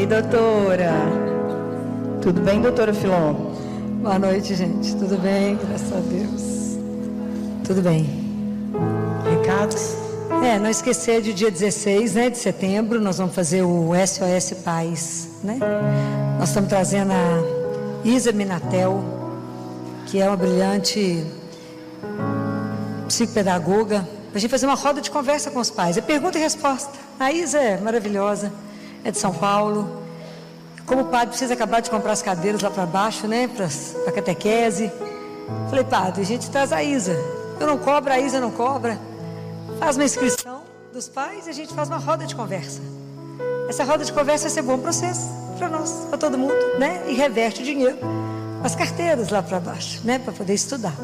Ei, doutora. Tudo bem, doutora Filó? Boa noite, gente. Tudo bem? Graças a Deus. Tudo bem. Recados? Não esquecer de dia 16, né, de setembro, nós vamos fazer o SOS Paz, né? Nós estamos trazendo a Isa Minatel, que é uma brilhante psicopedagoga, para a gente fazer uma roda de conversa com os pais. É pergunta e resposta. A Isa é maravilhosa, é de São Paulo. Como o padre precisa acabar de comprar as cadeiras lá para baixo, né, para a catequese. Falei, padre, a gente traz a Isa. Eu não cobro, a Isa não cobra. Faz uma inscrição dos pais e a gente faz uma roda de conversa. Essa roda de conversa vai ser bom processo para nós, para todo mundo, né? E reverte o dinheiro, as carteiras lá para baixo, né? Para poder estudar.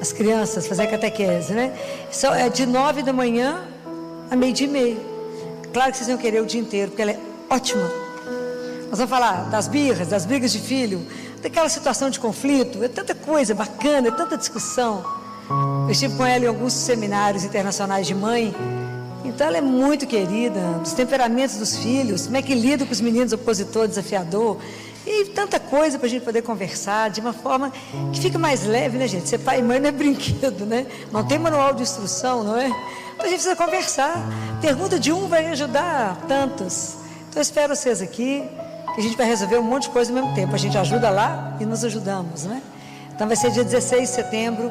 As crianças, fazer a catequese, né? É de 9 da manhã a 12:30. Claro que vocês vão querer o dia inteiro, porque ela é ótima. Nós vamos falar das birras, das brigas de filho, daquela situação de conflito, é tanta coisa bacana, é tanta discussão. Eu estive com ela em alguns seminários internacionais de mãe, então ela é muito querida, dos temperamentos dos filhos, como é que lida com os meninos opositor, desafiador, e tanta coisa para a gente poder conversar de uma forma que fica mais leve, né, gente? Ser pai e mãe não é brinquedo, né? Não tem manual de instrução, não é? Então a gente precisa conversar. Pergunta de um vai ajudar tantos. Então eu espero vocês aqui, que a gente vai resolver um monte de coisa ao mesmo tempo. A gente ajuda lá e nos ajudamos, né? Então vai ser dia 16 de setembro,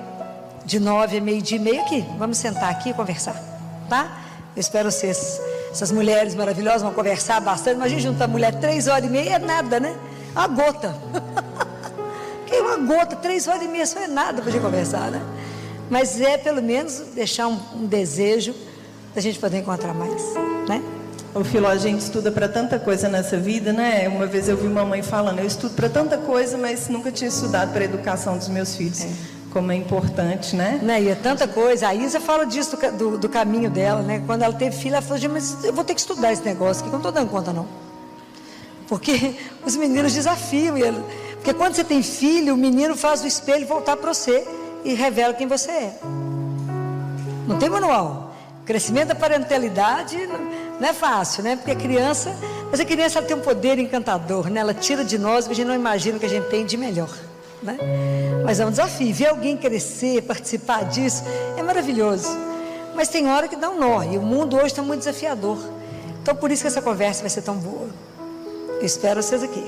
de 9 a 12:30 aqui. Vamos sentar aqui e conversar, tá? Eu espero vocês. Essas mulheres maravilhosas vão conversar bastante. Imagina juntar mulher 3h30, é nada, né? Uma gota. Que uma gota, 3h30 só é nada para a gente conversar, né? Mas é pelo menos deixar um desejo da gente poder encontrar mais, né? Ô Filó, a gente estuda para tanta coisa nessa vida, né? Uma vez eu vi uma mãe falando, eu estudo para tanta coisa, mas nunca tinha estudado para a educação dos meus filhos. Como é importante, né? E é tanta coisa. A Isa fala disso, do caminho dela, né? Quando ela teve filha, ela falou, mas eu vou ter que estudar esse negócio aqui, que eu não estou dando conta, não. Porque os meninos desafiam ele. Porque quando você tem filho, o menino faz o espelho voltar para você e revela quem você é. Não tem manual. O crescimento da parentalidade não é fácil, né? Porque a criança, mas a criança ela tem um poder encantador, né? Ela tira de nós o que a gente não imagina o que a gente tem de melhor, né? Mas é um desafio. Ver alguém crescer, participar disso, é maravilhoso. Mas tem hora que dá um nó. E o mundo hoje está muito desafiador. Então por isso que essa conversa vai ser tão boa. Eu espero vocês aqui.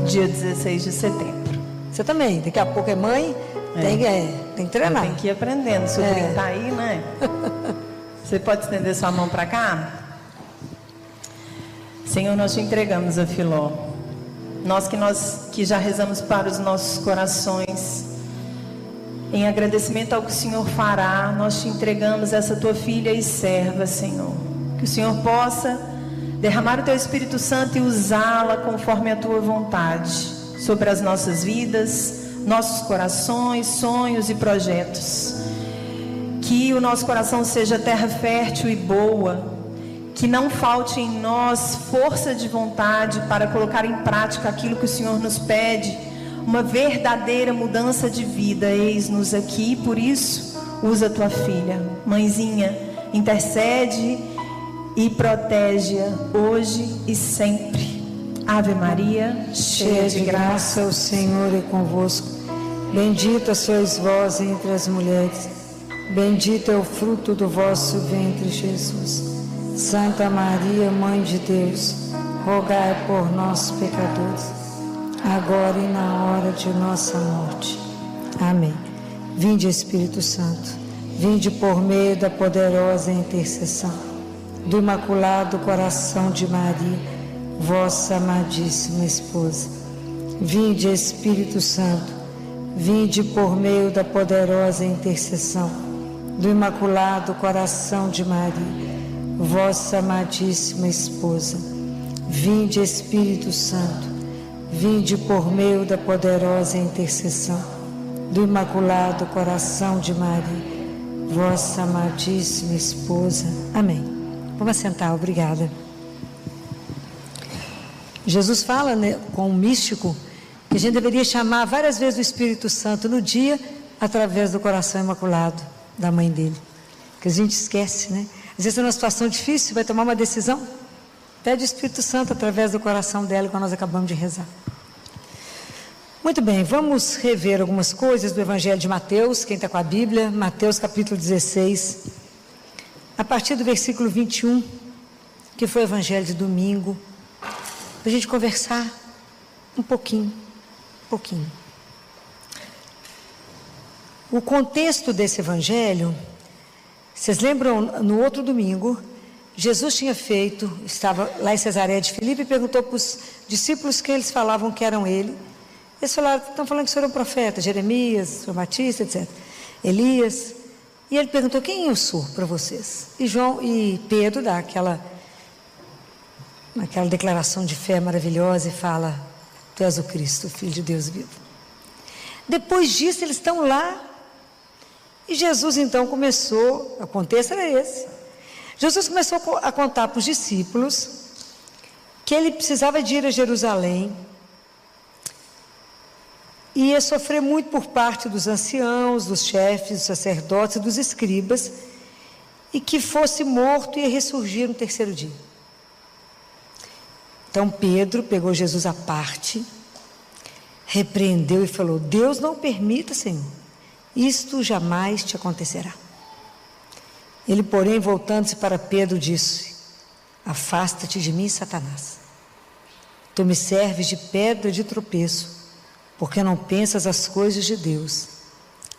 Dia 16 de setembro. Você também, daqui a pouco é mãe, tem que treinar. Tem que ir aprendendo, se o trem tá aí, né? Você pode estender sua mão para cá? Senhor, nós te entregamos a Filó. Nós que já rezamos para os nossos corações, em agradecimento ao que o Senhor fará, nós te entregamos essa tua filha e serva, Senhor. Que o Senhor possa derramar o teu Espírito Santo e usá-la conforme a tua vontade sobre as nossas vidas, nossos corações, sonhos e projetos. Que o nosso coração seja terra fértil e boa, que não falte em nós força de vontade para colocar em prática aquilo que o Senhor nos pede, uma verdadeira mudança de vida. Eis-nos aqui, por isso, usa tua filha. Mãezinha, intercede e protege-a hoje e sempre. Ave Maria, cheia de graça, o Senhor é convosco. Bendita sois vós entre as mulheres. Bendito é o fruto do vosso ventre, Jesus. Santa Maria, Mãe de Deus, rogai por nós, pecadores, agora e na hora de nossa morte. Amém. Vinde, Espírito Santo, vinde por meio da poderosa intercessão do Imaculado Coração de Maria, vossa amadíssima esposa. Vinde, Espírito Santo, vinde por meio da poderosa intercessão do Imaculado Coração de Maria, vossa amadíssima esposa. Vinde, Espírito Santo, vinde por meio da poderosa intercessão do Imaculado Coração de Maria, vossa amadíssima esposa. Amém. Vamos sentar, obrigada. Jesus fala, né, com um místico que a gente deveria chamar várias vezes o Espírito Santo no dia, através do coração imaculado da mãe dele, que a gente esquece, né? Às vezes é uma situação difícil, vai tomar uma decisão, Pede o Espírito Santo através do coração dela, que nós acabamos de rezar. Muito bem, vamos rever algumas coisas do Evangelho de Mateus, quem está com a Bíblia, Mateus capítulo 16, a partir do versículo 21, que foi o Evangelho de domingo, para a gente conversar um pouquinho. O contexto desse Evangelho, vocês lembram, no outro domingo, Jesus estava lá em Cesareia de Filipe e perguntou para os discípulos que eles falavam que eram ele. Eles falaram, estão falando que o senhor é um profeta, Jeremias, João Batista, etc. Elias. E ele perguntou, quem eu sou para vocês? E Pedro dá aquela declaração de fé maravilhosa e fala, tu és o Cristo, o Filho de Deus vivo. Depois disso, eles estão lá. E Jesus então começou, o contexto era esse. Jesus começou a contar para os discípulos que ele precisava de ir a Jerusalém, ia sofrer muito por parte dos anciãos, dos chefes, dos sacerdotes e dos escribas, e que fosse morto e ia ressurgir no terceiro dia. Então Pedro pegou Jesus à parte, repreendeu e falou, Deus não permita, Senhor, isto jamais te acontecerá. Ele, porém, voltando-se para Pedro, disse, afasta-te de mim, Satanás. Tu me serves de pedra de tropeço, porque não pensas as coisas de Deus,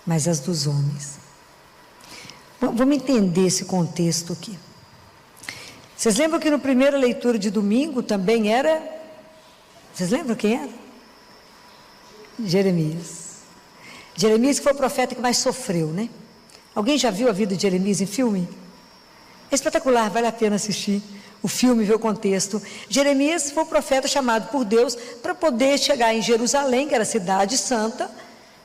mas as dos homens. Vamos entender esse contexto aqui. Vocês lembram que na primeira leitura de domingo também era... Vocês lembram quem era? Jeremias. Jeremias que foi o profeta que mais sofreu, né? Alguém já viu a vida de Jeremias em filme? É espetacular, vale a pena assistir o filme, ver o contexto. Jeremias foi o profeta chamado por Deus para poder chegar em Jerusalém, que era a cidade santa,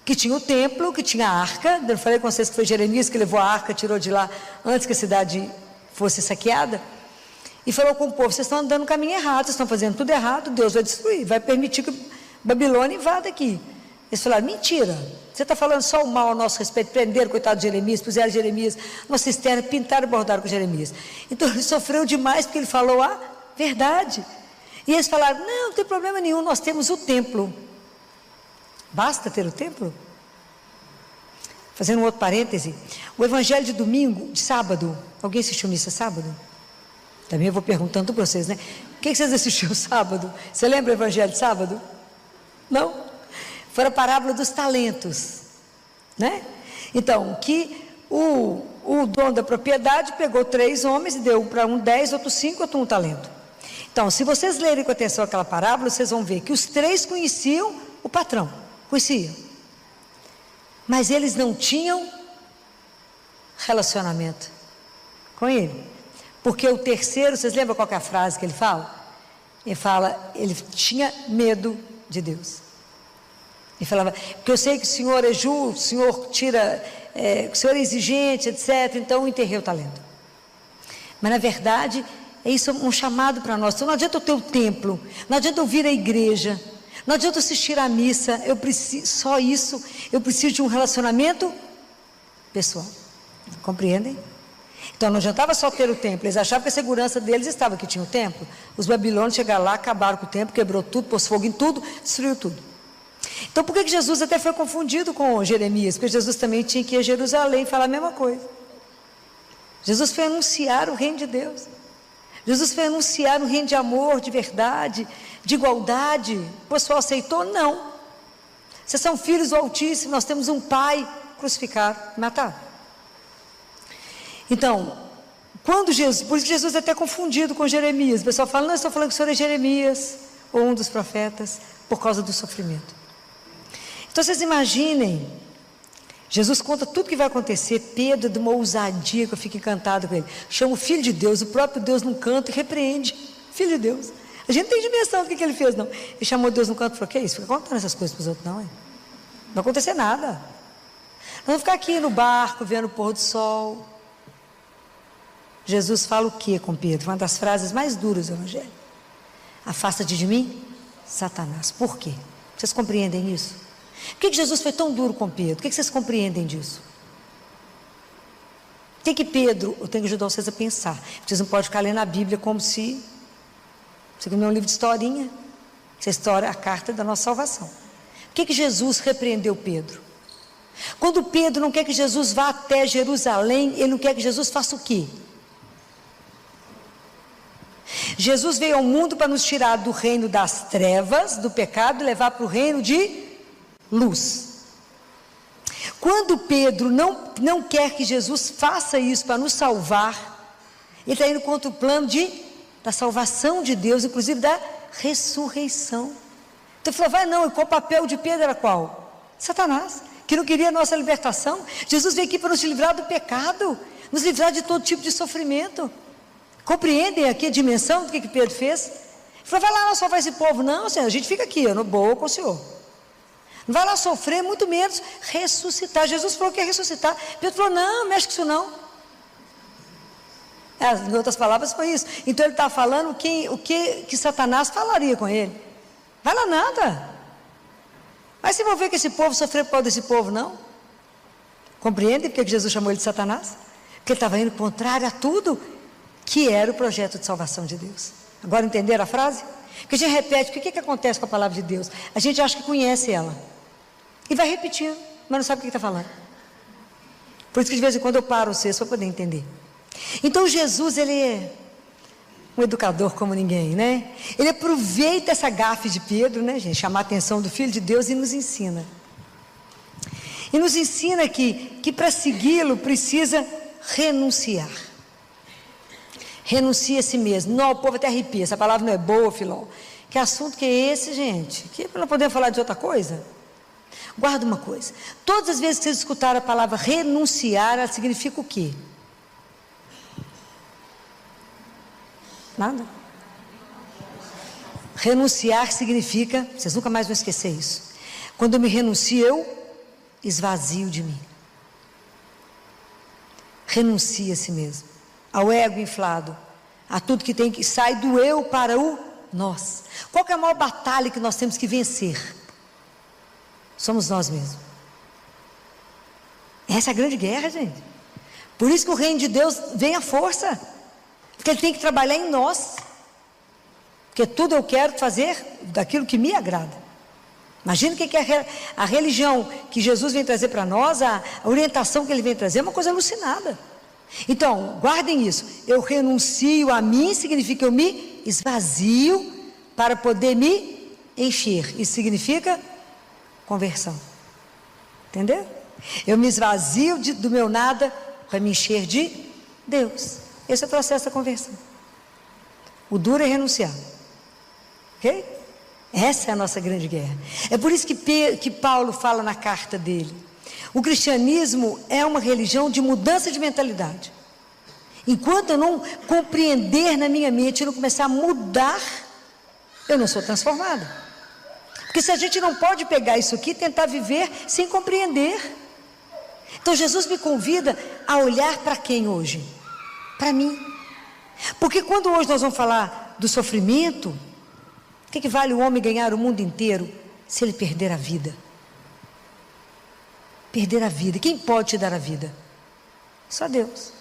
que tinha o templo, que tinha a arca. Eu falei com vocês que foi Jeremias que levou a arca, tirou de lá antes que a cidade fosse saqueada. E falou com o povo, vocês estão andando no caminho errado, vocês estão fazendo tudo errado, Deus vai destruir, vai permitir que Babilônia invada aqui. Eles falaram, mentira, você está falando só o mal a nosso respeito, prenderam, coitado de Jeremias, puseram Jeremias numa cisterna, pintaram e bordaram com Jeremias. Então ele sofreu demais porque ele falou a verdade. E eles falaram, não tem problema nenhum, nós temos o templo. Basta ter o templo? Fazendo um outro parêntese, o Evangelho de domingo, de sábado, alguém assistiu missa sábado? Também eu vou perguntando para vocês, né? O que vocês assistiram sábado? Você lembra o Evangelho de sábado? Não? Foi a parábola dos talentos, né? Então, que o dono da propriedade pegou 3 homens e deu para um 10, outro 5, outro 1 talento. Então, se vocês lerem com atenção aquela parábola, vocês vão ver que os 3 conheciam o patrão, conheciam. Mas eles não tinham relacionamento com ele. Porque o terceiro, vocês lembram qual que é a frase que ele fala? Ele fala, ele tinha medo de Deus. Ele falava, porque eu sei que o Senhor é justo, o Senhor tira, o Senhor é exigente, etc. Então eu enterrei o talento. Mas na verdade, é isso um chamado para nós. Então não adianta eu ter o templo, não adianta eu vir à igreja, não adianta eu assistir à missa, eu preciso de um relacionamento pessoal. Compreendem? Então não adiantava só ter o templo, eles achavam que a segurança deles estava que tinha o templo. Os babilônios chegaram lá, acabaram com o templo, quebrou tudo, pôs fogo em tudo, destruiu tudo. Então por que Jesus até foi confundido com Jeremias? Porque Jesus também tinha que ir a Jerusalém falar a mesma coisa. Jesus foi anunciar o reino de Deus. Jesus foi anunciar um reino de amor, de verdade, de igualdade. O pessoal aceitou? Não. Vocês são filhos do Altíssimo, nós temos um pai crucificado, matado. Então, por isso que Jesus é até confundido com Jeremias. O pessoal fala, não, eu estou falando que o senhor é Jeremias, ou um dos profetas, por causa do sofrimento. Então vocês imaginem, Jesus conta tudo que vai acontecer, Pedro de uma ousadia que eu fico encantado com ele. Chama o Filho de Deus, o próprio Deus num canto e repreende. Filho de Deus. A gente não tem dimensão do que ele fez, não. Ele chamou Deus num canto e falou, que é isso? Fica contando essas coisas para os outros, não, hein? Não vai acontecer nada. Nós vamos ficar aqui no barco, vendo o pôr do sol. Jesus fala o que com Pedro? Uma das frases mais duras do Evangelho. Afasta-te de mim, Satanás. Por quê? Vocês compreendem isso? Por que Jesus foi tão duro com Pedro? O que vocês compreendem disso? Eu tenho que ajudar vocês a pensar. Vocês não podem ficar lendo a Bíblia como se Segundo é um livro de historinha. Essa história é a carta da nossa salvação. Por que Jesus repreendeu Pedro? Quando Pedro não quer que Jesus vá até Jerusalém, ele não quer que Jesus faça o quê? Jesus veio ao mundo para nos tirar do reino das trevas, do pecado, e levar para o reino de luz. Quando Pedro não quer que Jesus faça isso para nos salvar, ele está indo contra o plano da salvação de Deus, inclusive da ressurreição. Então ele falou, vai não, e qual o papel de Pedro era qual? Satanás, que não queria a nossa libertação. Jesus veio aqui para nos livrar do pecado, nos livrar de todo tipo de sofrimento. Compreendem aqui a dimensão do que Pedro fez? Ele falou, vai lá salvar esse povo. Não, Senhor, a gente fica aqui, eu não boa com o Senhor. Não vai lá sofrer, muito menos ressuscitar. Jesus falou que ia ressuscitar. Pedro falou, não, mexe com isso não. Em outras palavras foi isso. Então ele está falando o que Satanás falaria com ele. Vai lá nada. Vai se envolver com esse povo, sofrer por causa desse povo, não. Compreendem porque Jesus chamou ele de Satanás? Porque ele estava indo contrário a tudo que era o projeto de salvação de Deus. Agora entenderam a frase? Porque a gente repete, o que acontece com a palavra de Deus? A gente acha que conhece ela. E vai repetindo, mas não sabe o que está falando. Por isso que de vez em quando eu paro vocês para poder entender. Então Jesus, ele é um educador como ninguém, né? Ele aproveita essa gafe de Pedro, né, gente? Chamar a atenção do Filho de Deus e nos ensina. E nos ensina que para segui-lo precisa renunciar. Renuncia a si mesmo. Não, o povo até arrepia. Essa palavra não é boa, Filó. Que assunto que é esse, gente? Que para não poder falar de outra coisa? Guarda uma coisa. Todas as vezes que vocês escutaram a palavra renunciar, ela significa o quê? Nada. Renunciar significa, vocês nunca mais vão esquecer isso. Quando eu me renuncio, eu esvazio de mim. Renuncia a si mesmo. Ao ego inflado, a tudo que tem que sai do eu para o nós. Qual que é a maior batalha que nós temos que vencer? Somos nós mesmos. Essa é a grande guerra, gente. Por isso que o reino de Deus vem à força, porque ele tem que trabalhar em nós, porque tudo eu quero fazer daquilo que me agrada. Imagina o que é a religião que Jesus vem trazer para nós, a orientação que ele vem trazer, é uma coisa alucinada. Então, guardem isso. Eu renuncio a mim, significa eu me esvazio para poder me encher. Isso significa conversão. Entendeu? Eu me esvazio do meu nada para me encher de Deus. Esse é o processo da conversão. O duro é renunciar. Ok? Essa é a nossa grande guerra. É por isso que Paulo fala na carta dele. O cristianismo é uma religião de mudança de mentalidade. Enquanto eu não compreender na minha mente, eu não começar a mudar, eu não sou transformada. Porque se a gente não pode pegar isso aqui e tentar viver sem compreender. Então Jesus me convida a olhar para quem hoje? Para mim. Porque quando hoje nós vamos falar do sofrimento, o que vale o homem ganhar o mundo inteiro se ele perder a vida? Perder a vida. Quem pode te dar a vida? Só Deus.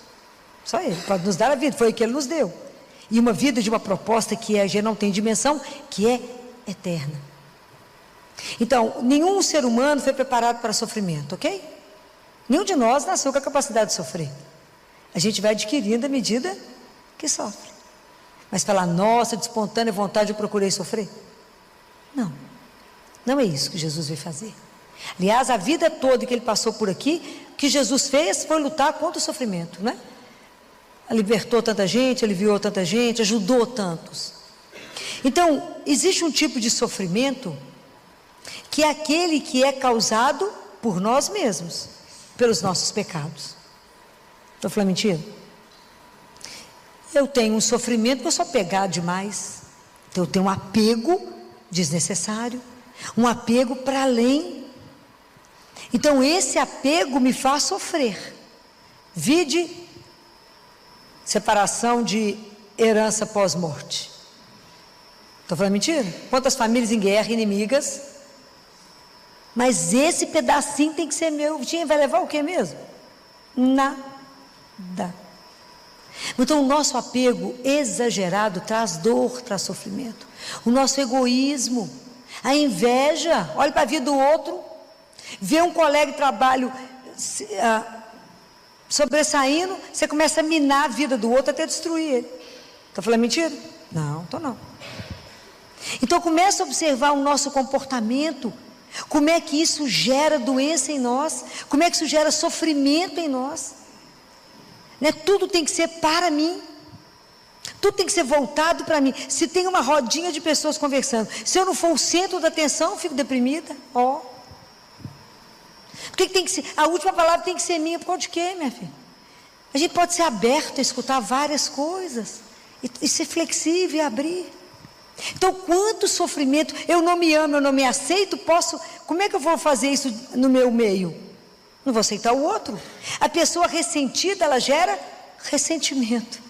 Só Ele pode nos dar a vida. Foi o que Ele nos deu. E uma vida de uma proposta que já não tem dimensão, que é eterna. Então, nenhum ser humano foi preparado para sofrimento, ok? Nenhum de nós nasceu com a capacidade de sofrer. A gente vai adquirindo à medida que sofre. Mas falar, nossa, de espontânea vontade eu procurei sofrer? Não. Não é isso que Jesus veio fazer. Aliás, a vida toda que ele passou por aqui, o que Jesus fez foi lutar contra o sofrimento, né? Libertou tanta gente, aliviou tanta gente, ajudou tantos. Então, existe um tipo de sofrimento que é aquele que é causado por nós mesmos, pelos nossos pecados. Estou falando mentira? Eu tenho um sofrimento que eu sou pegado demais. Então, eu tenho um apego desnecessário, um apego para além. Então esse apego me faz sofrer. Vide separação de herança pós-morte. Estou falando mentira? Quantas famílias em guerra, inimigas, mas esse pedacinho tem que ser meu. Vai levar o que mesmo? Nada. Então, o nosso apego exagerado traz dor, traz sofrimento. O nosso egoísmo, a inveja, olha para a vida do outro, vê um colega de trabalho sobressaindo, você começa a minar a vida do outro até destruir ele. Está falando mentira? Não, estou não. Então começa a observar o nosso comportamento, como é que isso gera doença em nós, como é que isso gera sofrimento em nós. Né? Tudo tem que ser para mim, tudo tem que ser voltado para mim. Se tem uma rodinha de pessoas conversando, se eu não for o centro da atenção, eu fico deprimida. Porque tem que ser, a última palavra tem que ser minha, por causa de quê, minha filha? A gente pode ser aberto a escutar várias coisas e ser flexível e abrir. Então, quanto sofrimento, eu não me amo, eu não me aceito, como é que eu vou fazer isso no meu meio? Não vou aceitar o outro. A pessoa ressentida, ela gera ressentimento.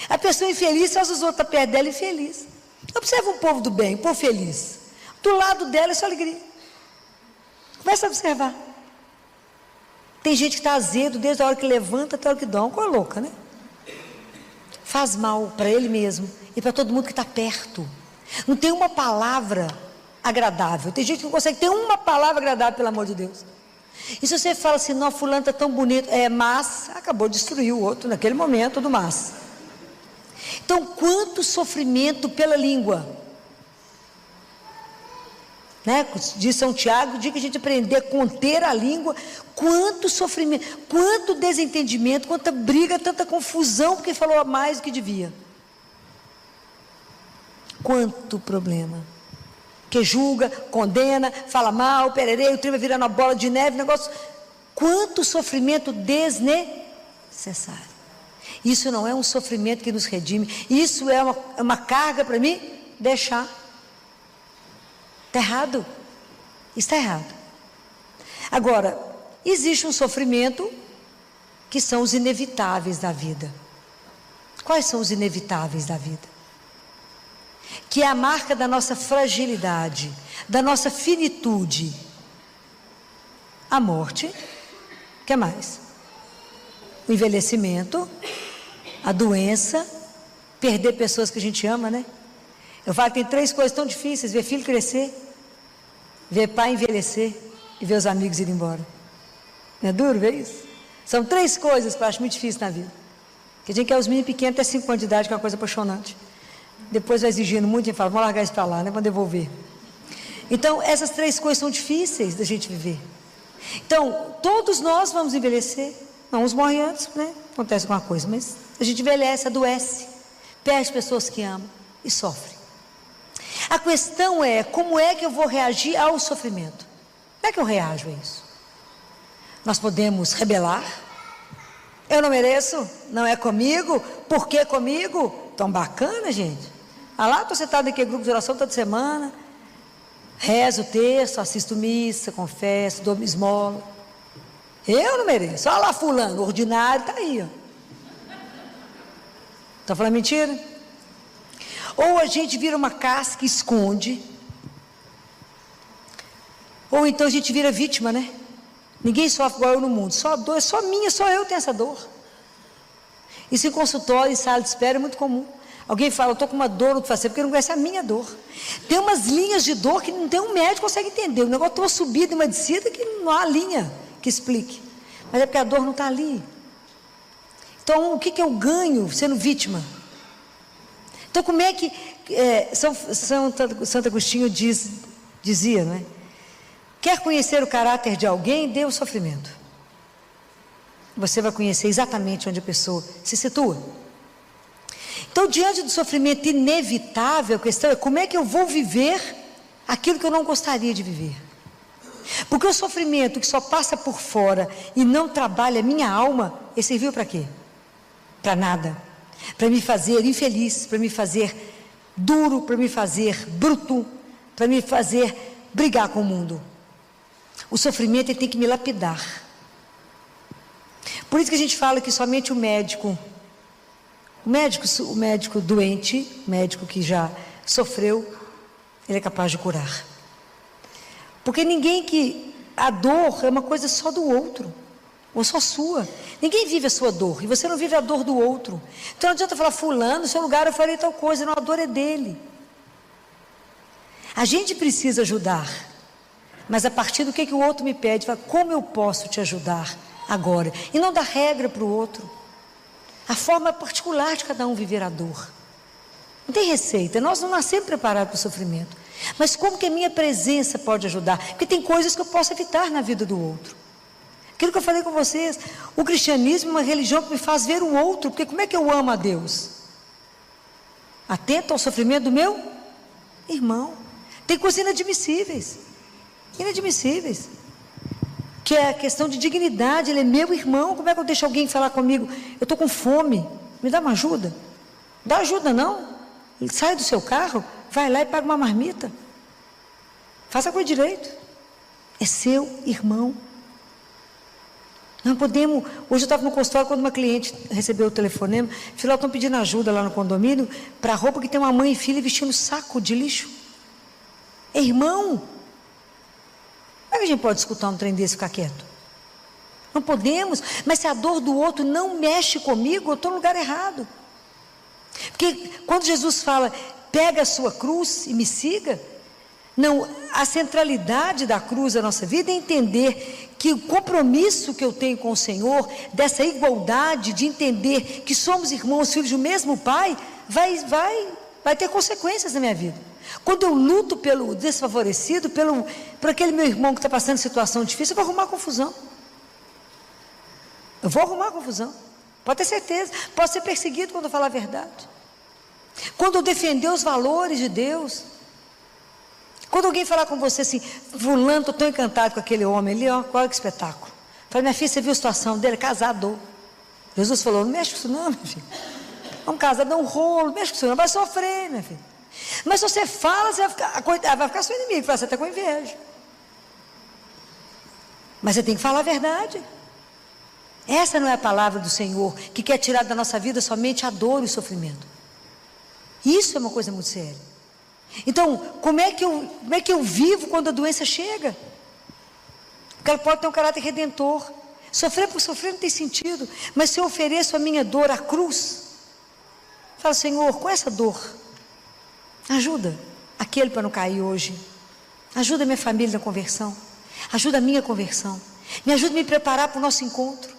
A pessoa infeliz faz os outros perto dela infeliz. Observa um povo do bem, um povo feliz. Do lado dela é só alegria. Começa a observar. Tem gente que está azedo desde a hora que levanta até a hora que dorme, coisa louca, né? Faz mal para ele mesmo e para todo mundo que está perto. Não tem uma palavra agradável. Tem gente que não consegue ter uma palavra agradável, pelo amor de Deus. E se você fala assim, não, fulano está tão bonito, mas acabou de destruir o outro naquele momento do mas. Então, quanto sofrimento pela língua. Né? Diz São Tiago, o dia que a gente aprender a conter a língua, quanto sofrimento, quanto desentendimento, quanta briga, tanta confusão, porque falou mais do que devia. Quanto problema. Que julga, condena, fala mal, pererei, o trem vai virando uma bola de neve, negócio. Quanto sofrimento desnecessário. Isso não é um sofrimento que nos redime, isso é uma carga para mim deixar. Está errado. Está errado. Agora, existe um sofrimento que são os inevitáveis da vida. Quais são os inevitáveis da vida? Que é a marca da nossa fragilidade, da nossa finitude. A morte, o que mais? O envelhecimento, a doença, perder pessoas que a gente ama, né? Eu falo que tem 3 coisas tão difíceis: ver filho crescer, ver pai envelhecer e ver os amigos irem embora. Não é duro ver isso? São 3 coisas que eu acho muito difíceis na vida. Que a gente quer os meninos pequenos até 5 anos de idade, que é uma coisa apaixonante. Depois vai exigindo muito e fala, vamos largar isso para lá, né? Vamos devolver. Então, essas 3 coisas são difíceis da gente viver. Então, todos nós vamos envelhecer. Não, uns morrem antes, né? Acontece alguma coisa, mas a gente envelhece, adoece, perde pessoas que amam e sofre. A questão é, como é que eu vou reagir ao sofrimento? Como é que eu reajo a isso? Nós podemos rebelar. Eu não mereço, não é comigo, por que comigo? Tão bacana, gente. Lá estou sentado naquele grupo de oração toda semana, rezo o texto, assisto missa, confesso, dou esmola. Eu não mereço. Olha lá fulano, ordinário, está aí. Está falando mentira? Ou a gente vira uma casca e esconde, ou então a gente vira vítima, né? Ninguém sofre igual eu no mundo, só dor, só minha, só eu tenho essa dor. Isso em consultório, em sala de espera é muito comum. Alguém fala, eu estou com uma dor no que fazer, porque não conhece a minha dor. Tem umas linhas de dor que não tem um médico que consegue entender. O negócio tem uma subida e uma descida que não há linha que explique. Mas é porque a dor não está ali. Então, o que eu ganho sendo vítima? Então, como é que Santo Agostinho dizia, não é? Quer conhecer o caráter de alguém, dê o sofrimento. Você vai conhecer exatamente onde a pessoa se situa. Então, diante do sofrimento inevitável, a questão é como é que eu vou viver aquilo que eu não gostaria de viver. Porque o sofrimento que só passa por fora e não trabalha a minha alma, ele serviu para quê? Para nada. Para me fazer infeliz, para me fazer duro, para me fazer bruto, para me fazer brigar com o mundo. O sofrimento ele tem que me lapidar. Por isso que a gente fala que somente o médico doente, o médico que já sofreu, ele é capaz de curar. Porque a dor é uma coisa só do outro. ou só sua. Ninguém vive a sua dor, e você não vive a dor do outro. Então não adianta falar, fulano, no seu lugar eu farei tal coisa, não, a dor é dele. A gente precisa ajudar, mas a partir do que o outro me pede, fala, como eu posso te ajudar agora? E não dar regra para o outro. A forma particular de cada um viver a dor. Não tem receita, nós não nascemos preparados para o sofrimento. Mas como que a minha presença pode ajudar? Porque tem coisas que eu posso evitar na vida do outro. Aquilo que eu falei com vocês, o cristianismo é uma religião que me faz ver o outro, porque como é que eu amo a Deus? Atento ao sofrimento do meu irmão. Tem coisas inadmissíveis, que é a questão de dignidade. Ele é meu irmão, como é que eu deixo alguém falar comigo, eu estou com fome, me dá uma ajuda? Dá ajuda não? Sai do seu carro, vai lá e paga uma marmita, faça com direito, é seu irmão. Não podemos. Hoje eu estava no consultório quando uma cliente recebeu o telefonema, falou, estão pedindo ajuda lá no condomínio para roupa que tem uma mãe e filha vestindo saco de lixo. É irmão. Como é que a gente pode escutar um trem desse e ficar quieto? Não podemos. Mas se a dor do outro não mexe comigo, eu estou no lugar errado. Porque quando Jesus fala, pega a sua cruz e me siga, não, a centralidade da cruz da nossa vida é entender que o compromisso que eu tenho com o Senhor, dessa igualdade, de entender que somos irmãos, filhos do mesmo Pai, vai ter consequências na minha vida. Quando eu luto pelo desfavorecido, por aquele meu irmão que está passando situação difícil, eu vou arrumar confusão. Pode ter certeza. Posso ser perseguido quando eu falar a verdade. Quando eu defender os valores de Deus. Quando alguém falar com você assim, fulano, estou tão encantado com aquele homem ali, ó, olha que espetáculo. Falei, minha filha, você viu a situação dele? Casado. Jesus falou, não mexe com isso não, minha filha. Vamos casar, dá um rolo, não mexe com isso não, vai sofrer, minha filha. Mas se você fala, você vai ficar seu inimigo, você está com inveja. Mas você tem que falar a verdade. Essa não é a palavra do Senhor, que quer tirar da nossa vida somente a dor e o sofrimento. Isso é uma coisa muito séria. Então, como é que eu vivo quando a doença chega? Porque ela pode ter um caráter redentor. Sofrer por sofrer não tem sentido. Mas se eu ofereço a minha dor à cruz, falo, Senhor, com essa dor, ajuda aquele para não cair hoje. Ajuda a minha família na conversão. Ajuda a minha conversão. Me ajuda a me preparar para o nosso encontro.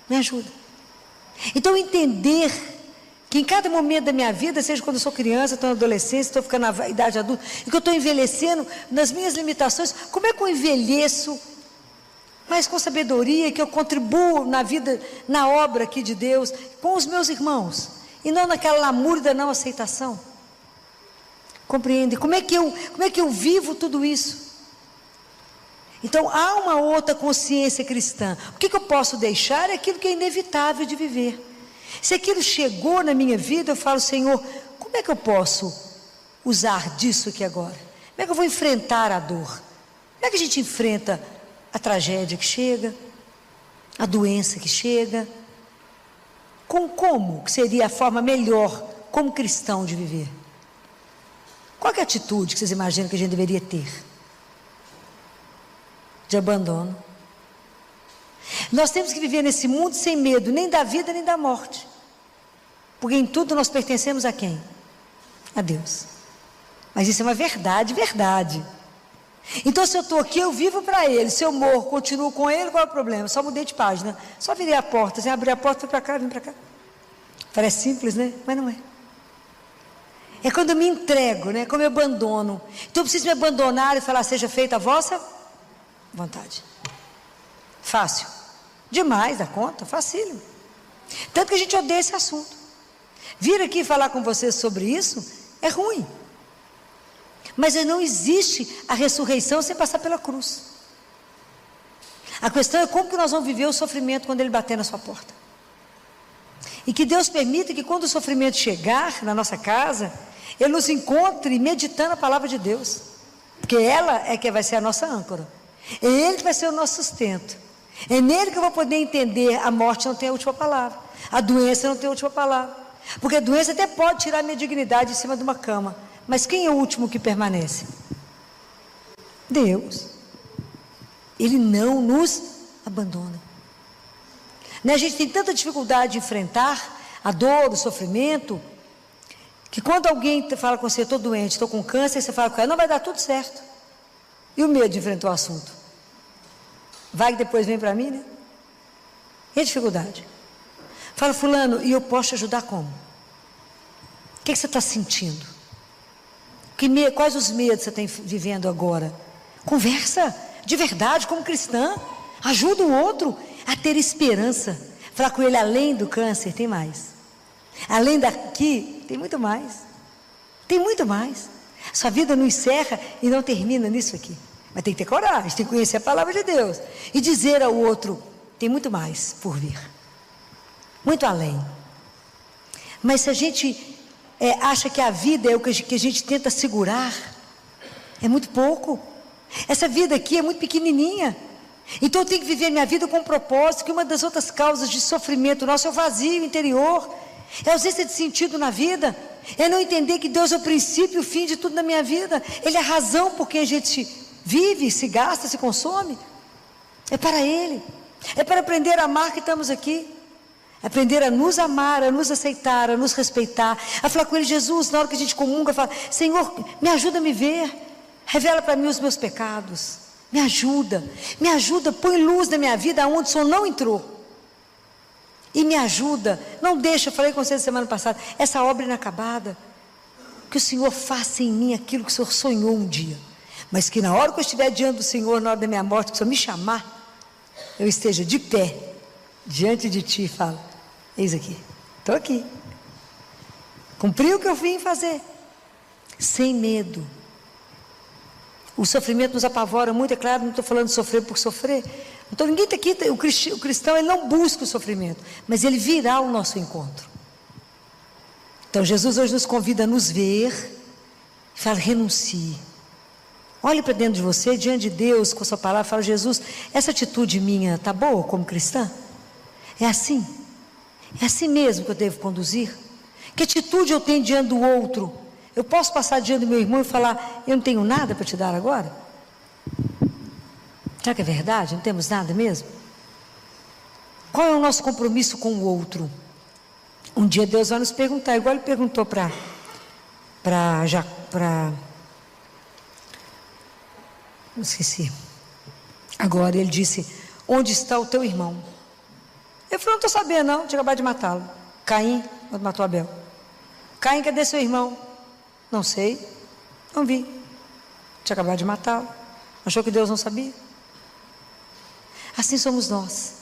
Me ajuda. Então entender que em cada momento da minha vida, seja quando eu sou criança, estou na adolescência, estou ficando na idade adulta, e que eu estou envelhecendo nas minhas limitações, como é que eu envelheço, mas com sabedoria, que eu contribuo na vida, na obra aqui de Deus, com os meus irmãos, e não naquela lamúria da não aceitação. Compreende? Como é que eu vivo tudo isso? Então há uma outra consciência cristã. O que eu posso deixar é aquilo que é inevitável de viver. Se aquilo chegou na minha vida, eu falo, Senhor, como é que eu posso usar disso aqui agora? Como é que eu vou enfrentar a dor? Como é que a gente enfrenta a tragédia que chega, a doença que chega? Como seria a forma melhor, como cristão, de viver? Qual é a atitude que vocês imaginam que a gente deveria ter? De abandono. Nós temos que viver nesse mundo sem medo, nem da vida nem da morte, porque em tudo nós pertencemos a quem? A Deus. Mas isso é uma verdade. Então se eu estou aqui, eu vivo para Ele. Se eu morro, continuo com Ele, qual é o problema? Só mudei de página, só virei a porta, assim, abri a porta, fui para cá, vim para cá. Parece simples, né? Mas não é. É quando eu me entrego, né? Como eu abandono. Então eu preciso me abandonar e falar, seja feita a vossa vontade. Fácil. Demais da conta, facílimo. Tanto que a gente odeia esse assunto. Vir aqui falar com vocês sobre isso é ruim. Mas não existe a ressurreição sem passar pela cruz. A questão é como que nós vamos viver o sofrimento quando ele bater na sua porta. E que Deus permita que quando o sofrimento chegar na nossa casa, Ele nos encontre meditando a palavra de Deus. Porque ela é que vai ser a nossa âncora. É Ele que vai ser o nosso sustento. É nele que eu vou poder entender, a morte não tem a última palavra, a doença não tem a última palavra, porque a doença até pode tirar a minha dignidade em cima de uma cama, mas quem é o último que permanece? Deus. Ele não nos abandona. Né? A gente tem tanta dificuldade de enfrentar a dor, o sofrimento, que quando alguém fala com você, estou doente, estou com câncer, você fala com ela, não, vai dar tudo certo. E o medo de enfrentar o assunto? Vai que depois vem para mim, né? E a dificuldade? Fala, fulano, e eu posso te ajudar como? O que você está sentindo? Quais os medos você tem vivendo agora? Conversa de verdade, como cristã. Ajuda o outro a ter esperança. Falar com ele, além do câncer, tem mais. Além daqui, tem muito mais. Tem muito mais. Sua vida não encerra e não termina nisso aqui. Mas tem que ter coragem, tem que conhecer a palavra de Deus. E dizer ao outro, tem muito mais por vir. Muito além. Mas se a gente acha que a vida é o que a gente tenta segurar, é muito pouco. Essa vida aqui é muito pequenininha. Então eu tenho que viver minha vida com um propósito, que uma das outras causas de sofrimento nosso é o vazio interior, é a ausência de sentido na vida, é não entender que Deus é o princípio e o fim de tudo na minha vida. Ele é a razão por quem a gente vive, se gasta, se consome. É para Ele, é para aprender a amar que estamos aqui, aprender a nos amar, a nos aceitar, a nos respeitar, a falar com Ele, Jesus, na hora que a gente comunga, fala, Senhor, me ajuda a me ver, revela para mim os meus pecados, me ajuda, põe luz na minha vida aonde o Senhor não entrou. E me ajuda, não deixa, eu falei com você semana passada, essa obra inacabada, que o Senhor faça em mim aquilo que o Senhor sonhou um dia, mas que na hora que eu estiver diante do Senhor, na hora da minha morte, que o Senhor me chamar, eu esteja de pé, diante de Ti e falo, eis aqui, estou aqui, cumpri o que eu vim fazer, sem medo. O sofrimento nos apavora muito, é claro, não estou falando de sofrer por sofrer. Então ninguém está aqui, o cristão ele não busca o sofrimento, mas ele virá ao nosso encontro. Então Jesus hoje nos convida a nos ver e fala, renuncie. Olhe para dentro de você, diante de Deus, com a sua palavra, fala, Jesus, essa atitude minha está boa como cristã? É assim mesmo que eu devo conduzir? Que atitude eu tenho diante do outro? Eu posso passar diante do meu irmão e falar, eu não tenho nada para te dar agora? Será que é verdade? Não temos nada mesmo? Qual é o nosso compromisso com o outro? Um dia Deus vai nos perguntar, igual Ele perguntou esqueci. Agora Ele disse, onde está o teu irmão? Eu falei, não estou sabendo não, tinha acabado de matá-lo. Caim, quando matou Abel. Caim, cadê seu irmão? Não sei, não vi. Tinha acabado de matá-lo. Achou que Deus não sabia? Assim somos nós.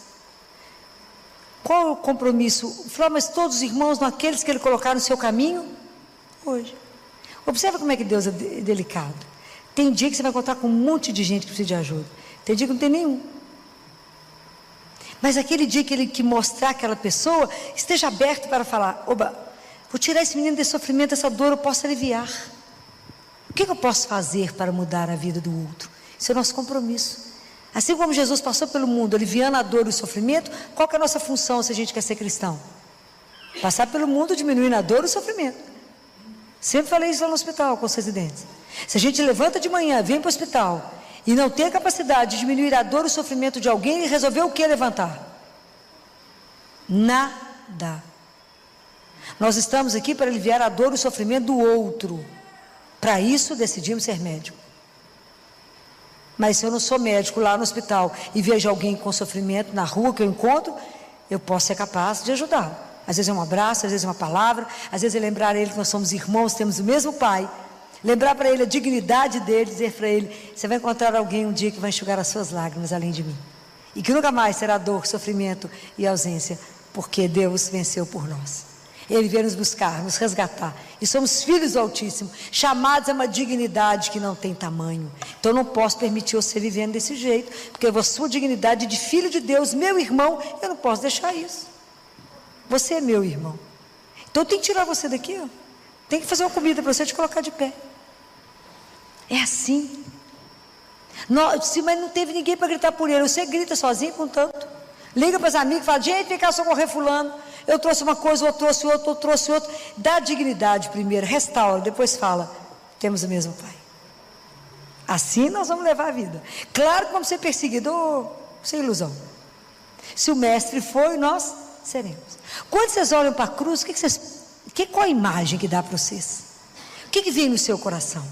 Qual é o compromisso? Mas todos os irmãos, naqueles que Ele colocar no seu caminho, hoje. Observa como é que Deus é delicado. Tem dia que você vai encontrar com um monte de gente que precisa de ajuda. Tem dia que não tem nenhum. Mas aquele dia que Ele que mostrar aquela pessoa, esteja aberto para falar, oba, vou tirar esse menino desse sofrimento, essa dor, eu posso aliviar. O que eu posso fazer para mudar a vida do outro? Isso é o nosso compromisso. Assim como Jesus passou pelo mundo, aliviando a dor e o sofrimento, qual que é a nossa função se a gente quer ser cristão? Passar pelo mundo, diminuindo a dor e o sofrimento. Sempre falei isso lá no hospital com os residentes. Se a gente levanta de manhã, vem para o hospital e não tem a capacidade de diminuir a dor e o sofrimento de alguém, ele resolveu o que levantar? Nada. Nós estamos aqui para aliviar a dor e o sofrimento do outro. Para isso decidimos ser médico. Mas se eu não sou médico lá no hospital e vejo alguém com sofrimento na rua que eu encontro, eu posso ser capaz de ajudá-lo. Às vezes é um abraço, às vezes é uma palavra, às vezes é lembrar a ele que nós somos irmãos, temos o mesmo pai. Lembrar para ele a dignidade dele, dizer para ele, você vai encontrar alguém um dia que vai enxugar as suas lágrimas além de mim. E que nunca mais será dor, sofrimento e ausência, porque Deus venceu por nós. Ele veio nos buscar, nos resgatar. E somos filhos do Altíssimo, chamados a uma dignidade que não tem tamanho. Então eu não posso permitir você vivendo desse jeito, porque a sua dignidade de filho de Deus, meu irmão, eu não posso deixar isso. Você é meu irmão. Então eu tenho que tirar você daqui, ó. Tem que fazer uma comida para você te colocar de pé. É assim. Mas não teve ninguém para gritar por ele. Você grita sozinho, contanto. Liga para os amigos e fala, gente, vem cá socorrer fulano. Eu trouxe uma coisa, eu trouxe outro. Dá dignidade primeiro, restaura, depois fala, temos o mesmo pai. Assim nós vamos levar a vida. Claro que vamos ser perseguidos, sem ilusão. Se o mestre foi, nós seremos. Quando vocês olham para a cruz, qual a imagem que dá para vocês? O que vem no seu coração?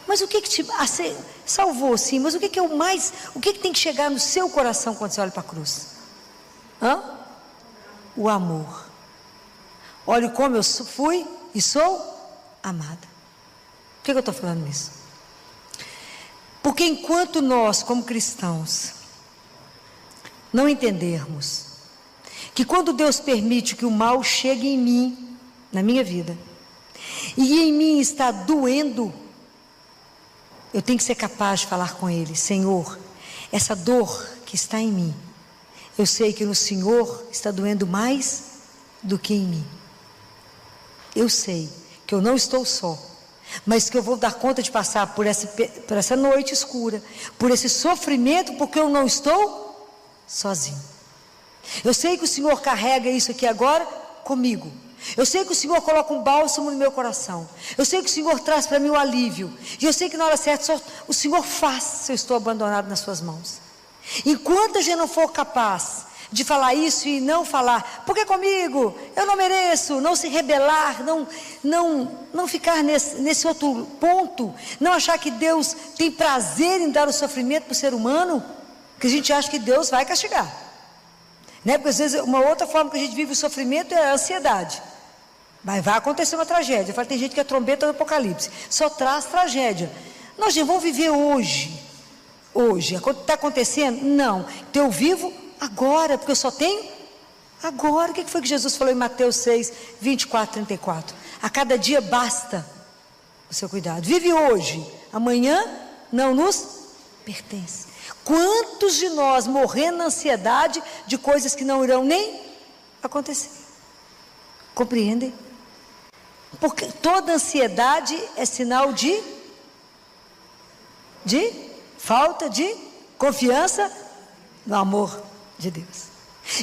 Mas o que te salvou, sim, mas o que é o mais, o que tem que chegar no seu coração quando você olha para a cruz? O amor. Olha como eu fui e sou amada. Por que eu estou falando isso? Porque enquanto nós, como cristãos, não entendermos que quando Deus permite que o mal chegue em mim, na minha vida, e em mim está doendo, eu tenho que ser capaz de falar com Ele: Senhor, essa dor que está em mim, eu sei que no Senhor está doendo mais do que em mim. Eu sei que eu não estou só, mas que eu vou dar conta de passar por essa noite escura, por esse sofrimento, porque eu não estou sozinho. Eu sei que o Senhor carrega isso aqui agora comigo. Eu sei que o Senhor coloca um bálsamo no meu coração. Eu sei que o Senhor traz para mim o alívio. E eu sei que na hora certa o Senhor faz se eu estou abandonado nas suas mãos. Enquanto a gente não for capaz de falar isso e não falar, porque comigo, eu não mereço, não se rebelar, não ficar nesse outro ponto, não achar que Deus tem prazer em dar o sofrimento para o ser humano, que a gente acha que Deus vai castigar, né? Porque às vezes uma outra forma que a gente vive o sofrimento é a ansiedade, mas vai acontecer uma tragédia. Eu falo, tem gente que é trombeta do Apocalipse, só traz tragédia. Nós já vamos viver hoje, está acontecendo? Não, então eu vivo agora, porque eu só tenho agora. O que foi que Jesus falou em Mateus 6, 24, 34? A cada dia basta o seu cuidado. Vive hoje, amanhã não nos pertence. Quantos de nós morrendo na ansiedade de coisas que não irão nem acontecer? Compreendem? Porque toda ansiedade é sinal de falta de confiança no amor de Deus.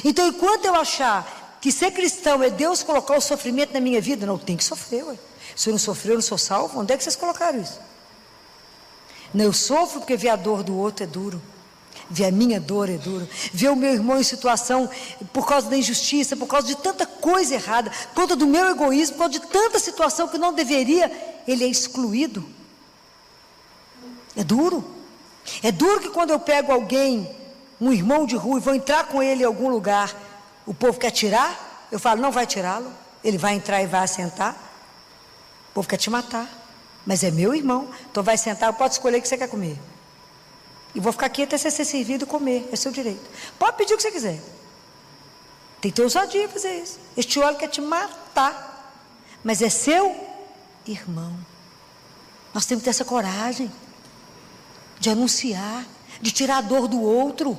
Então, enquanto eu achar que ser cristão é Deus colocar o sofrimento na minha vida, não, tem que sofrer, ué. Se eu não sofrer, eu não sou salvo. Onde é que vocês colocaram isso? Não, eu sofro porque ver a dor do outro é duro, ver a minha dor é duro, ver o meu irmão em situação por causa da injustiça, por causa de tanta coisa errada, por causa do meu egoísmo, por causa de tanta situação que não deveria, ele é excluído. É duro. É duro que quando eu pego alguém, um irmão de rua, e vou entrar com ele em algum lugar, o povo quer tirar, eu falo, não vai tirá-lo, ele vai entrar e vai assentar, o povo quer te matar, mas é meu irmão, então vai sentar, pode escolher o que você quer comer, e vou ficar aqui até você ser servido e comer, é seu direito, pode pedir o que você quiser, tem que ter ousadia para fazer isso. Este óleo quer te matar, mas é seu irmão. Nós temos que ter essa coragem de anunciar, de tirar a dor do outro.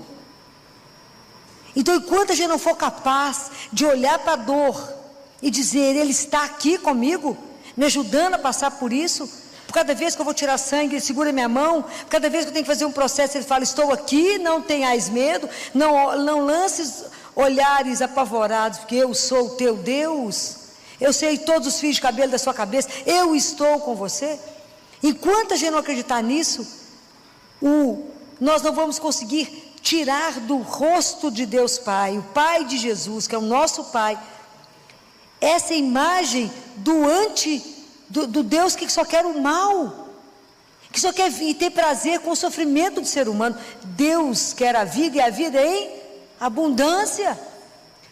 Então, enquanto a gente não for capaz de olhar para a dor e dizer, Ele está aqui comigo, me ajudando a passar por isso, por cada vez que eu vou tirar sangue, Ele segura minha mão, por cada vez que eu tenho que fazer um processo, Ele fala, estou aqui, não tenhais medo, não lances olhares apavorados, porque eu sou o teu Deus, eu sei todos os fios de cabelo da sua cabeça, eu estou com você. Enquanto a gente não acreditar nisso, nós não vamos conseguir tirar do rosto de Deus Pai, o Pai de Jesus, que é o nosso Pai, essa imagem do Deus que só quer o mal, que só quer ter prazer com o sofrimento do ser humano. Deus quer a vida, e a vida em abundância.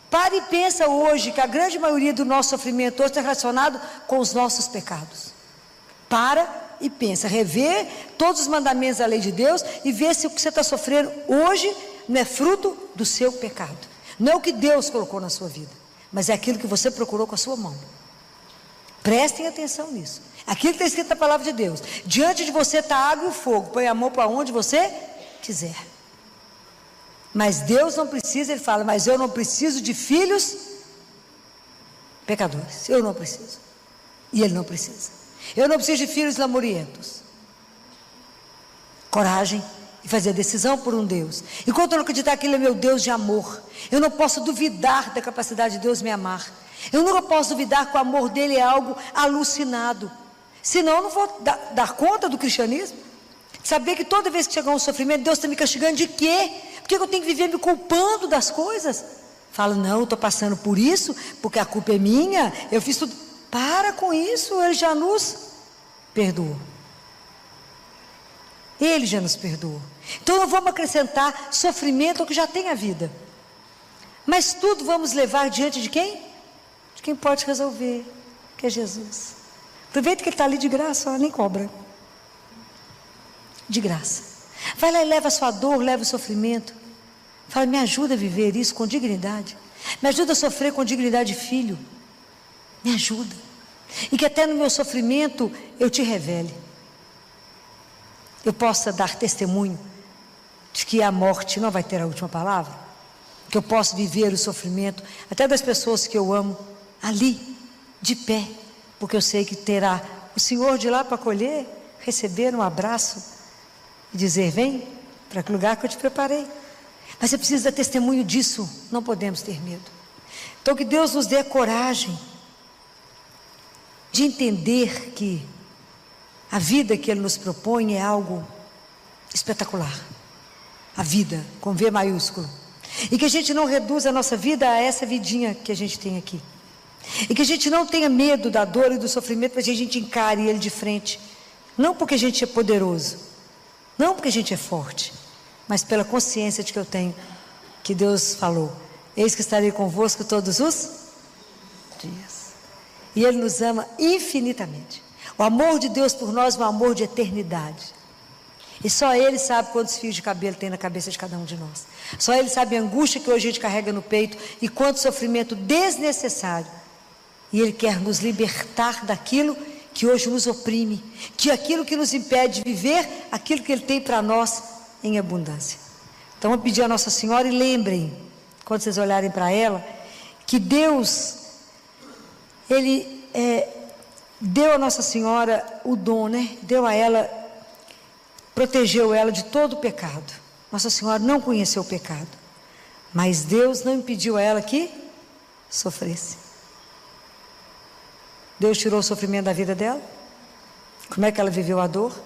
Pare e pensa hoje que a grande maioria do nosso sofrimento hoje está relacionado com os nossos pecados. Para e pensa, rever todos os mandamentos da lei de Deus e ver se o que você está sofrendo hoje não é fruto do seu pecado, não é o que Deus colocou na sua vida, mas é aquilo que você procurou com a sua mão. Prestem atenção nisso. Aquilo que está escrito na palavra de Deus, diante de você está a água e o fogo, põe a mão para onde você quiser, mas Deus não precisa, Ele fala, mas eu não preciso de filhos pecadores, eu não preciso, e Ele não precisa. Eu não preciso de filhos lamurientos. Coragem e fazer a decisão por um Deus. Enquanto eu não acreditar que Ele é meu Deus de amor, eu não posso duvidar da capacidade de Deus me amar. Eu nunca posso duvidar que o amor dele é algo alucinado. Senão eu não vou dar conta do cristianismo. Saber que toda vez que chegar um sofrimento, Deus está me castigando de quê? Por que eu tenho que viver me culpando das coisas? Falo, não, eu estou passando por isso, porque a culpa é minha, eu fiz tudo. Para com isso, Ele já nos perdoou. Ele já nos perdoou. Então não vamos acrescentar sofrimento ao que já tem a vida. Mas tudo vamos levar diante de quem? De quem pode resolver, que é Jesus. Aproveita que Ele está ali de graça, ó, nem cobra. De graça. Vai lá e leva a sua dor, leva o sofrimento. Fala, me ajuda a viver isso com dignidade. Me ajuda a sofrer com dignidade de filho. Me ajuda. E que até no meu sofrimento eu te revele. Eu possa dar testemunho de que a morte não vai ter a última palavra. Que eu possa viver o sofrimento, até das pessoas que eu amo, ali, de pé. Porque eu sei que terá o Senhor de lá para acolher, receber um abraço e dizer, vem para aquele lugar que eu te preparei. Mas você precisa dar testemunho disso, não podemos ter medo. Então que Deus nos dê a coragem de entender que a vida que Ele nos propõe é algo espetacular. A vida, com V maiúsculo. E que a gente não reduza a nossa vida a essa vidinha que a gente tem aqui. E que a gente não tenha medo da dor e do sofrimento, mas a gente encare ele de frente. Não porque a gente é poderoso, não porque a gente é forte, mas pela consciência de que eu tenho, que Deus falou, eis que estarei convosco todos os dias. E Ele nos ama infinitamente. O amor de Deus por nós é um amor de eternidade. E só Ele sabe quantos fios de cabelo tem na cabeça de cada um de nós. Só Ele sabe a angústia que hoje a gente carrega no peito e quanto sofrimento desnecessário. E Ele quer nos libertar daquilo que hoje nos oprime, que aquilo que nos impede de viver aquilo que Ele tem para nós em abundância. Então eu pedi a Nossa Senhora, e lembrem, quando vocês olharem para ela, que Deus, Ele deu a Nossa Senhora o dom, né? Deu a ela, protegeu ela de todo o pecado. Nossa Senhora não conheceu o pecado, mas Deus não impediu a ela que sofresse. Deus tirou o sofrimento da vida dela. Como é que ela viveu a dor?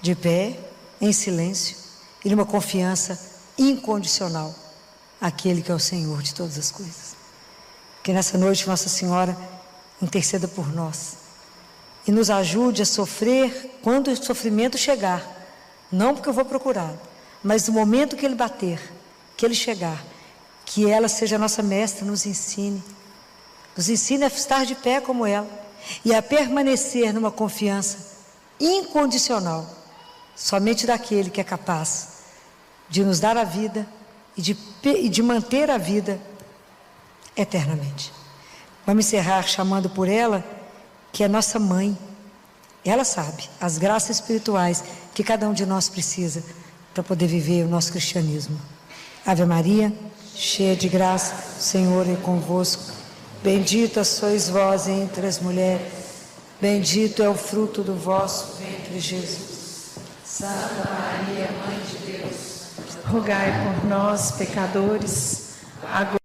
De pé, em silêncio e numa confiança incondicional àquele que é o Senhor de todas as coisas. Que nessa noite Nossa Senhora interceda por nós e nos ajude a sofrer quando o sofrimento chegar, não porque eu vou procurar, mas no momento que ele bater, que ele chegar, que ela seja a nossa mestra, nos ensine a estar de pé como ela e a permanecer numa confiança incondicional somente daquele que é capaz de nos dar a vida e de manter a vida eternamente. Vamos encerrar chamando por ela, que é nossa mãe. Ela sabe as graças espirituais que cada um de nós precisa para poder viver o nosso cristianismo. Ave Maria, cheia de graça, o Senhor é convosco. Bendita sois vós entre as mulheres, bendito é o fruto do vosso ventre, Jesus. Santa Maria, Mãe de Deus, rogai por nós, pecadores, agora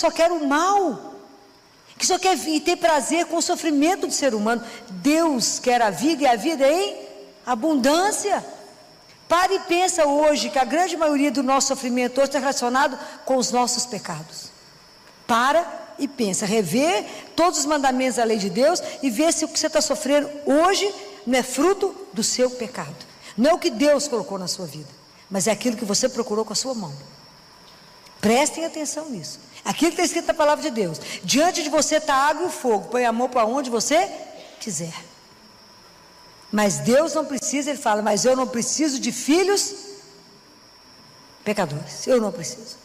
só quer o mal, que só quer ter prazer com o sofrimento do ser humano. Deus quer a vida, e a vida em abundância. Pare e pensa hoje que a grande maioria do nosso sofrimento hoje está relacionado com os nossos pecados. Para e pensa, rever todos os mandamentos da lei de Deus e ver se o que você está sofrendo hoje não é fruto do seu pecado. Não é o que Deus colocou na sua vida, mas é aquilo que você procurou com a sua mão. Prestem atenção nisso. Aquilo que está escrito na palavra de Deus. Diante de você está a água e o fogo. Põe a mão para onde você quiser. Mas Deus não precisa, Ele fala, mas eu não preciso de filhos pecadores. Eu não preciso.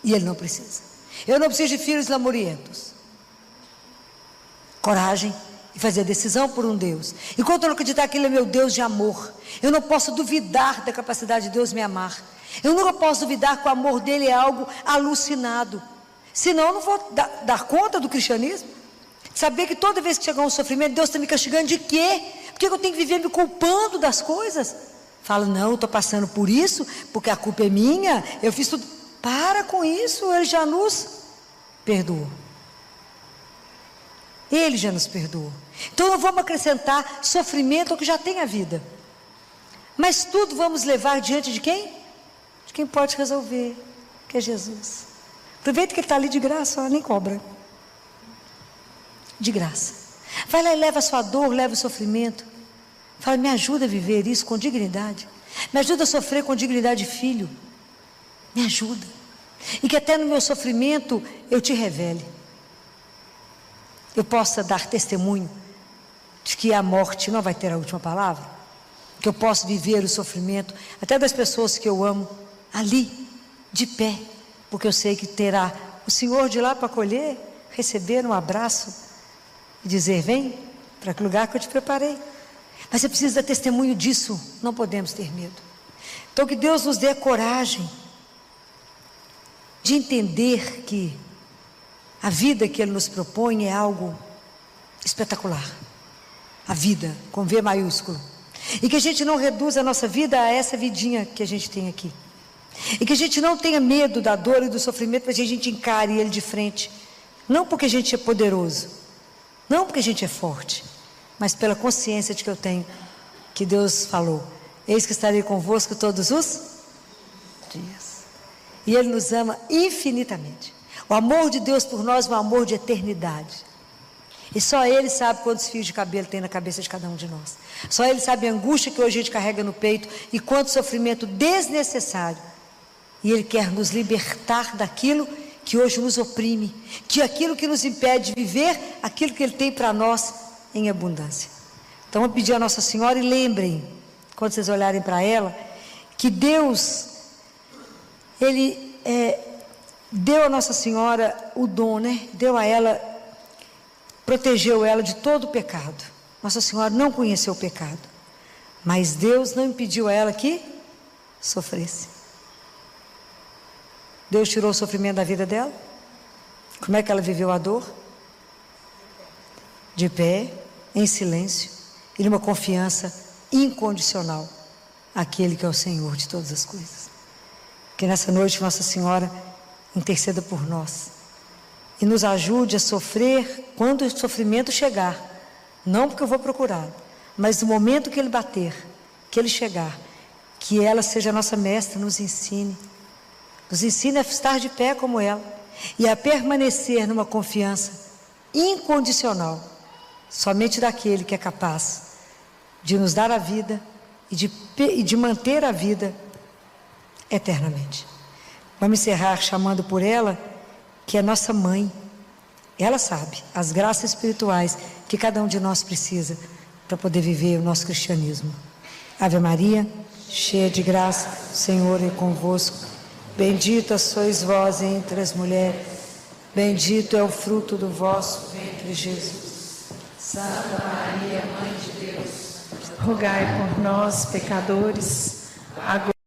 E Ele não precisa. Eu não preciso de filhos lamurientos. Coragem e fazer decisão por um Deus. Enquanto eu não acreditar que Ele é meu Deus de amor, eu não posso duvidar da capacidade de Deus me amar. Eu nunca posso duvidar que o amor dele é algo alucinado. Senão eu não vou dar conta do cristianismo. Saber que toda vez que chegar um sofrimento, Deus está me castigando de quê? Por que eu tenho que viver me culpando das coisas? Falo, não, eu estou passando por isso, porque a culpa é minha, eu fiz tudo. Para com isso, Ele já nos perdoou. Ele já nos perdoou. Então não vamos acrescentar sofrimento ao que já tem a vida. Mas tudo vamos levar diante de quem? De quem pode resolver, que é Jesus. Aproveita que Ele está ali de graça, ó, nem cobra. De graça. Vai lá e leva a sua dor, leva o sofrimento. Fala, me ajuda a viver isso com dignidade. Me ajuda a sofrer com dignidade de filho. Me ajuda. E que até no meu sofrimento eu te revele. Eu possa dar testemunho de que a morte não vai ter a última palavra. Que eu possa viver o sofrimento até das pessoas que eu amo ali, de pé. Porque eu sei que terá o Senhor de lá para acolher, receber um abraço e dizer, vem para aquele lugar que eu te preparei. Mas você precisa dar testemunho disso, não podemos ter medo. Então que Deus nos dê coragem de entender que a vida que Ele nos propõe é algo espetacular. A vida, com V maiúsculo. E que a gente não reduza a nossa vida a essa vidinha que a gente tem aqui. E que a gente não tenha medo da dor e do sofrimento, mas que a gente encare ele de frente. Não porque a gente é poderoso, não porque a gente é forte, mas pela consciência de que eu tenho, que Deus falou, eis que estarei convosco todos os dias. E Ele nos ama infinitamente. O amor de Deus por nós é um amor de eternidade. E só Ele sabe quantos fios de cabelo tem na cabeça de cada um de nós. Só Ele sabe a angústia que hoje a gente carrega no peito e quanto sofrimento desnecessário. E Ele quer nos libertar daquilo que hoje nos oprime, que aquilo que nos impede de viver aquilo que Ele tem para nós em abundância. Então eu pedi a Nossa Senhora, e lembrem, quando vocês olharem para ela, que Deus, Ele deu a Nossa Senhora o dom, né? Deu a ela, protegeu ela de todo o pecado. Nossa Senhora não conheceu o pecado, mas Deus não impediu a ela que sofresse. Deus tirou o sofrimento da vida dela. Como é que ela viveu a dor? De pé, em silêncio, e numa confiança incondicional àquele que é o Senhor de todas as coisas. Que nessa noite Nossa Senhora interceda por nós e nos ajude a sofrer quando o sofrimento chegar, não porque eu vou procurá-lo, mas no momento que ele bater, que ele chegar, que ela seja a nossa mestra, nos ensine a estar de pé como ela e a permanecer numa confiança incondicional somente daquele que é capaz de nos dar a vida e de manter a vida eternamente. Vamos encerrar chamando por ela, que é nossa mãe. Ela sabe as graças espirituais que cada um de nós precisa para poder viver o nosso cristianismo. Ave Maria, cheia de graça, o Senhor é convosco. Bendita sois vós entre as mulheres, bendito é o fruto do vosso ventre, Jesus. Santa Maria, Mãe de Deus, rogai por nós, pecadores, agora